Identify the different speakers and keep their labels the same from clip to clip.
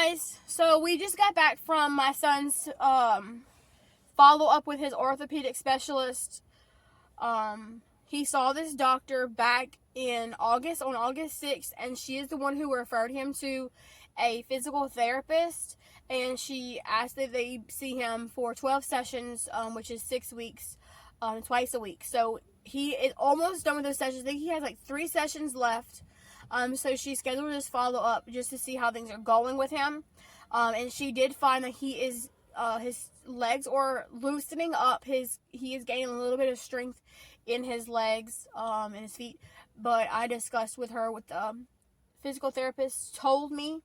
Speaker 1: guys, so we just got back from my son's follow-up with his orthopedic specialist. He saw this doctor back in August, on August 6th, and she is the one who referred him to a physical therapist, and she asked that they see him for 12 sessions, which is 6 weeks, twice a week. So he is almost done with those sessions. I think he has like 3 sessions left. So she scheduled his follow-up just to see how things are going with him. And she did find that he is, his legs are loosening up. He is gaining a little bit of strength in his legs, and his feet. But I discussed with her what the physical therapist told me.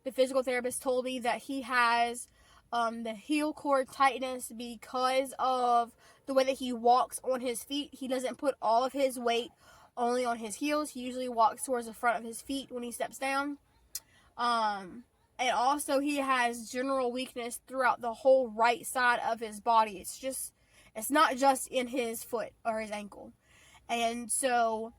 Speaker 1: The physical therapist told me that he has the heel cord tightness because of the way that he walks on his feet. He doesn't put all of his weight only on his heels. He usually walks towards the front of his feet when he steps down. And also he has general weakness throughout the whole right side of his body. It's not just in his foot or his ankle. And so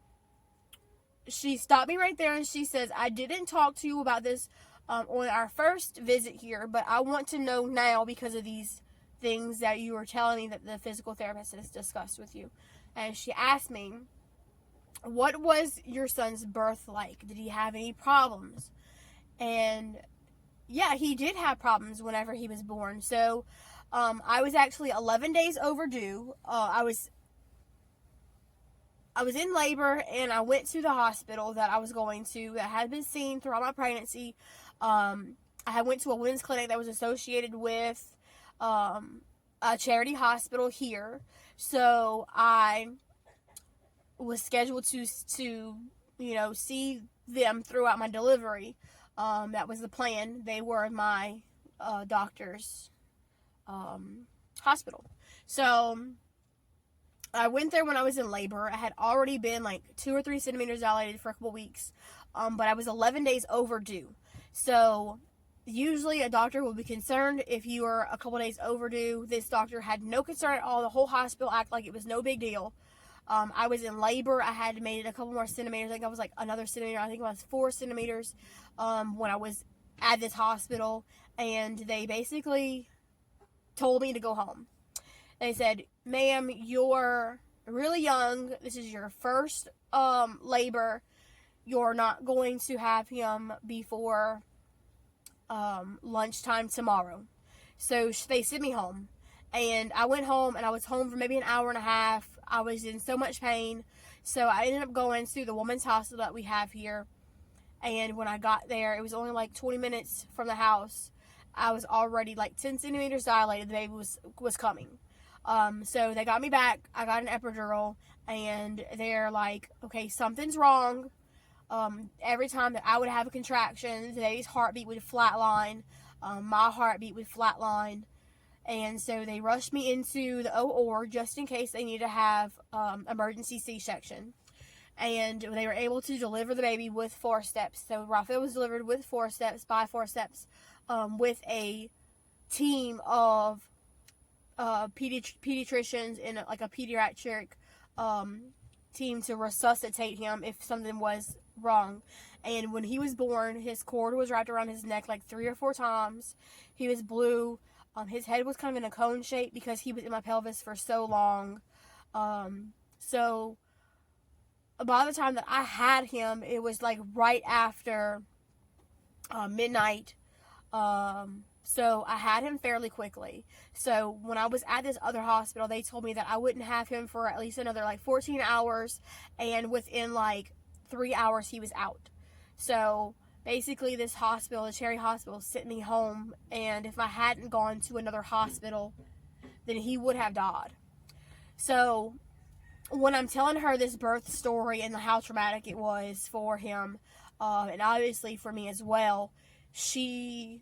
Speaker 1: she stopped me right there and she says, I didn't talk to you about this on our first visit here, but I want to know now because of these things that you were telling me that the physical therapist has discussed with you. And she asked me, what was your son's birth like? Did he have any problems? And yeah, he did have problems whenever he was born. So I was actually 11 days overdue. I was in labor, and I went to the hospital that I was going to that had been seen throughout my pregnancy. I went to a women's clinic that was associated with a charity hospital here. So I was scheduled to see them throughout my delivery. That was the plan. They were my doctor's hospital. So I went there when I was in labor. I had already been like 2 or 3 centimeters dilated for a couple weeks, but I was 11 days overdue. So usually a doctor will be concerned if you are a couple days overdue. This doctor had no concern at all. The whole hospital acted like it was no big deal. I was in labor. I had made it a couple more centimeters. I think I was like another centimeter. I think it was 4 centimeters when I was at this hospital. And they basically told me to go home. They said, ma'am, you're really young. This is your first labor. You're not going to have him before lunchtime tomorrow. So they sent me home. And I went home, and I was home for maybe an hour and a half. I was in so much pain. So I ended up going to the women's hospital that we have here. And when I got there, it was only like 20 minutes from the house. I was already like 10 centimeters dilated. The baby was coming. So they got me back. I got an epidural. And they're like, okay, something's wrong. Every time that I would have a contraction, the baby's heartbeat would flatline. My heartbeat would flatline. And so they rushed me into the OR just in case they needed to have emergency C-section. And they were able to deliver the baby with forceps. So Raphael was delivered with forceps, by forceps, with a team of pediatricians and like a pediatric team to resuscitate him if something was wrong. And when he was born, his cord was wrapped around his neck like 3 or 4 times. He was blue. His head was kind of in a cone shape because he was in my pelvis for so long. So by the time that I had him, it was like right after midnight. So I had him fairly quickly. So when I was at this other hospital, they told me that I wouldn't have him for at least another like 14 hours. And within like 3 hours, he was out. So basically, this hospital, the charity hospital, sent me home, and if I hadn't gone to another hospital, then he would have died. So when I'm telling her this birth story and how traumatic it was for him, and obviously for me as well, she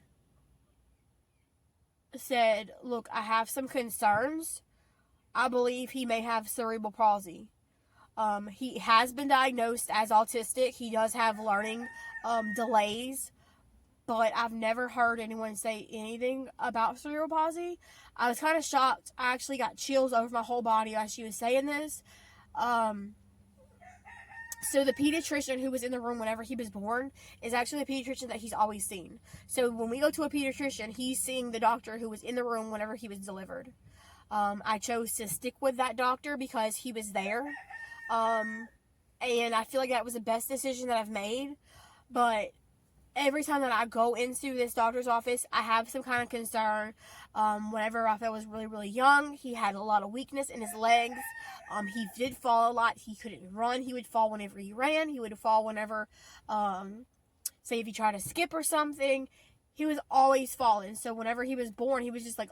Speaker 1: said, look, I have some concerns. I believe he may have cerebral palsy. He has been diagnosed as autistic. He does have learning delays, but I've never heard anyone say anything about cerebral palsy. I was kind of shocked. I actually got chills over my whole body as she was saying this. So the pediatrician who was in the room whenever he was born is actually the pediatrician that he's always seen. So when we go to a pediatrician, he's seeing the doctor who was in the room whenever he was delivered. I chose to stick with that doctor because he was there. And I feel like that was the best decision that I've made. But every time that I go into this doctor's office, I have some kind of concern. Whenever Raphael was really, really young, he had a lot of weakness in his legs. He did fall a lot. He couldn't run. He would fall whenever he ran. He would fall whenever, say, if he tried to skip or something. He was always falling. So whenever he was born, he was just like,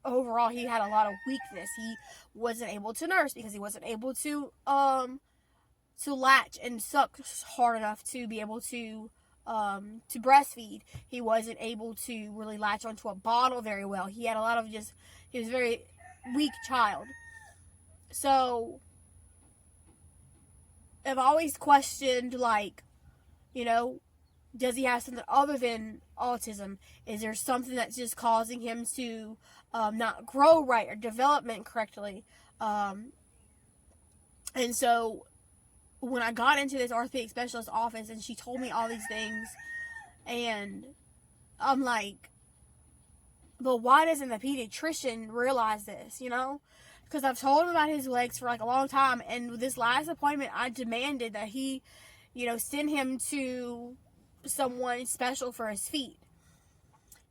Speaker 1: overall, he had a lot of weakness. He wasn't able to nurse because he wasn't able to latch and suck hard enough to be able to breastfeed. He wasn't able to really latch onto a bottle very well. He had a lot of he was a very weak child. So I've always questioned, like, does he have something other than autism? Is there something that's just causing him to not grow right or development correctly? And so when I got into this orthopedic specialist office and she told me all these things, and I'm like, but why doesn't the pediatrician realize this, Because I've told him about his legs for like a long time, and with this last appointment, I demanded that he, send him to someone special for his feet.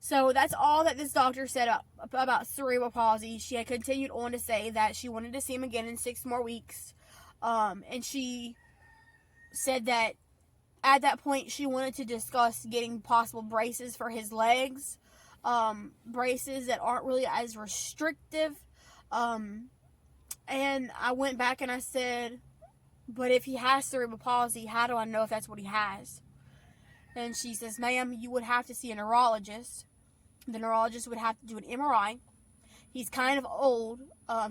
Speaker 1: So that's all that this doctor said up about cerebral palsy. She had continued on to say that she wanted to see him again in 6 more weeks. And she said that at that point she wanted to discuss getting possible braces for his legs. Braces that aren't really as restrictive. And I went back and I said, but if he has cerebral palsy, how do I know if that's what he has? And she says, ma'am, you would have to see a neurologist. The neurologist would have to do an MRI. He's kind of old.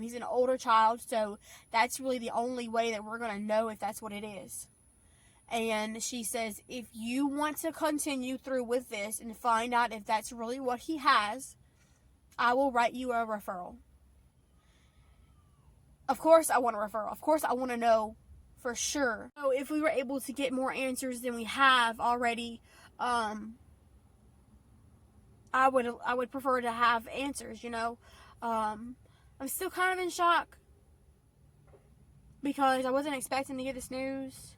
Speaker 1: He's an older child, so that's really the only way that we're going to know if that's what it is. And she says, if you want to continue through with this and find out if that's really what he has, I will write you a referral. Of course I want a referral. Of course I want to know for sure. So if we were able to get more answers than we have already, I would prefer to have answers, I'm still kind of in shock because I wasn't expecting to get this news.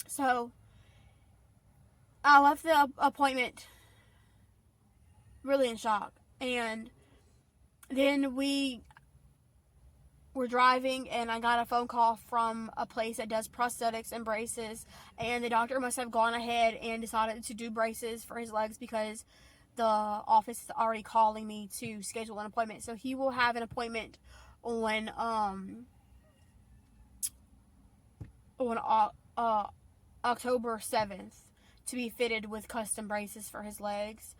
Speaker 1: So I left the appointment really in shock. And then we were driving and I got a phone call from a place that does prosthetics and braces, and the doctor must have gone ahead and decided to do braces for his legs because the office is already calling me to schedule an appointment. So he will have an appointment on October 7th to be fitted with custom braces for his legs.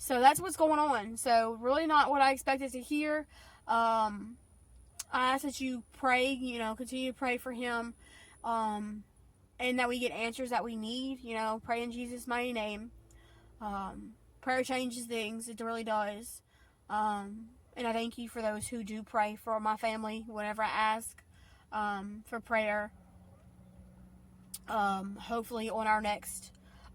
Speaker 1: So that's what's going on. So really not what I expected to hear. I ask that you pray, continue to pray for him, and that we get answers that we need, pray in Jesus' mighty name. Prayer changes things. It really does. And I thank you for those who do pray for my family whenever I ask, for prayer. Hopefully on our next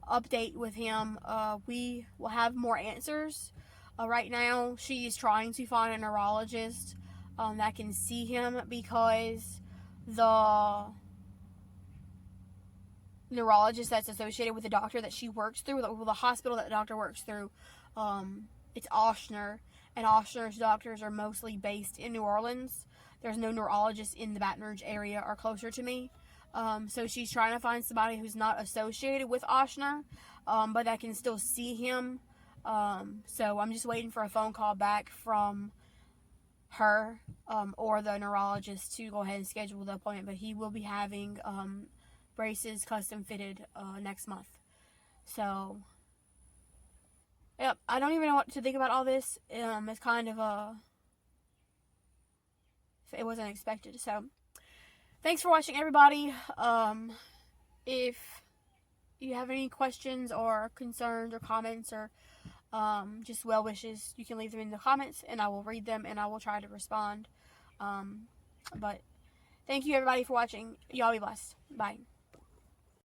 Speaker 1: update with him, we will have more answers. Right now, she is trying to find a neurologist that can see him because the neurologist that's associated with the doctor that she works through, the hospital that the doctor works through, it's Ochsner, and Ochsner's doctors are mostly based in New Orleans. There's no neurologist in the Baton Rouge area or closer to me. So she's trying to find somebody who's not associated with Ochsner, but that can still see him. So I'm just waiting for a phone call back from her or the neurologist to go ahead and schedule the appointment. But he will be having braces custom fitted next month. So, yep, I don't even know what to think about all this. It's kind of it wasn't expected. So, thanks for watching, everybody. If you have any questions or concerns or comments or just well wishes, you can leave them in the comments and I will read them and I will try to respond. But thank you everybody for watching. Y'all be blessed. Bye.